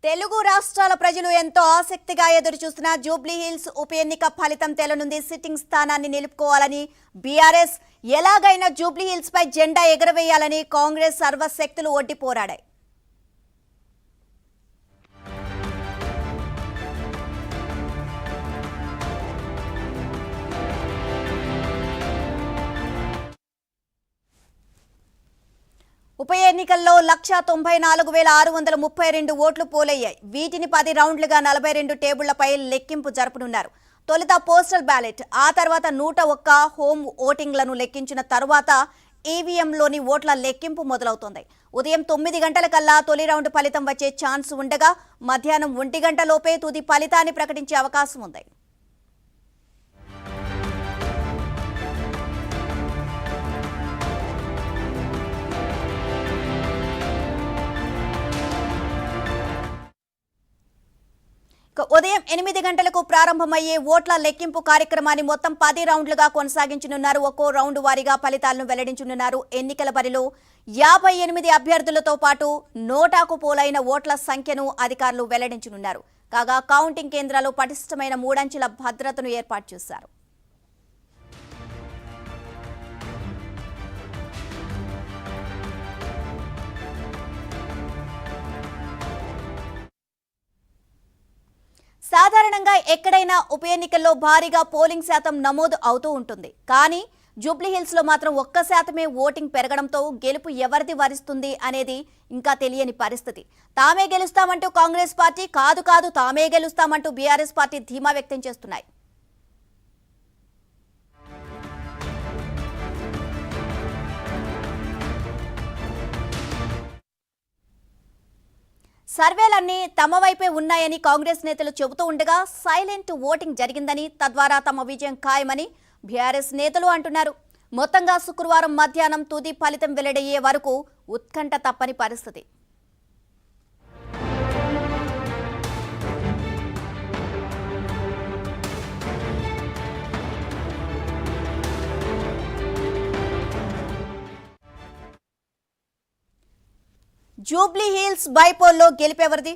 తెలుగు రాష్ట్రాల ప్రజలు ఎంతో ఆసక్తిగా ఎదురుచూస్తున్న జూబ్లీ హిల్స్ ఉప ఎన్నిక ఫలితం తేలనుంది. సిట్టింగ్ స్థానాన్ని నిలుపుకోవాలని బీఆర్ఎస్, ఎలాగైనా జూబ్లీ హిల్స్ పై జెండా ఎగరవేయాలని కాంగ్రెస్ సర్వశక్తులు ఒడ్డి పోరాడాయి. ఉప ఎన్నికల్లో 1,94,632 ఓట్లు పోలయ్యాయి. వీటిని 10 రౌండ్లుగా 42 టేబుళ్లపై లెక్కింపు జరపనున్నారు. తొలుత పోస్టల్ బ్యాలెట్, ఆ తర్వాత 101 హోమ్ ఓటింగ్లను లెక్కించిన తరువాత ఈవీఎంలోని ఓట్ల లెక్కింపు మొదలవుతోంది. ఉదయం 9 గంటలకల్లా తొలి రౌండ్ ఫలితం వచ్చే ఛాన్స్ ఉండగా మధ్యాహ్నం 1 గంటలోపే తుది ఫలితాన్ని ప్రకటించే అవకాశం ఉంది. ఉదయం 8 గంటలకు ప్రారంభమయ్యే ఓట్ల లెక్కింపు కార్యక్రమాన్ని మొత్తం 10 రౌండ్లుగా కొనసాగించనున్నారు. ఒక్కో రౌండ్ వారీగా ఫలితాలను వెల్లడించనున్నారు. ఎన్నికల బరిలో 58 అభ్యర్థులతో పాటు నోటాకు పోలైన ఓట్ల సంఖ్యను అధికారులు వెల్లడించనున్నారు. కాగా కౌంటింగ్ కేంద్రాలు పటిష్టమైన 3 అంచెల భద్రతను ఏర్పాటు చేశారు. సాధారణంగా ఎక్కడైనా ఉప ఎన్నికల్లో భారీగా పోలింగ్ శాతం నమోదు అవుతూ ఉంటుంది. కానీ జూబ్లీ హిల్స్ లో మాత్రం 1% ఓటింగ్ పెరగడంతో గెలుపు ఎవరిది వరిస్తుంది అనేది ఇంకా తెలియని పరిస్థితి. తామే గెలుస్తామంటూ కాంగ్రెస్ పార్టీ, కాదు తామే గెలుస్తామంటూ బీఆర్ఎస్ పార్టీ ధీమా వ్యక్తం చేస్తున్నాయి. సర్వేలన్నీ తమ వైపే ఉన్నాయని కాంగ్రెస్ నేతలు చెబుతూ ఉండగా సైలెంట్ ఓటింగ్ జరిగిందని, తద్వారా తమ విజయం ఖాయమని బీఆర్ఎస్ నేతలు అంటున్నారు. మొత్తంగా శుక్రవారం మధ్యాహ్నం తుది ఫలితం వెల్లడయ్యే వరకు ఉత్కంఠ తప్పని పరిస్థితి. జూబ్లీ హిల్స్ బైపోల్లో గెలిపేవరిది?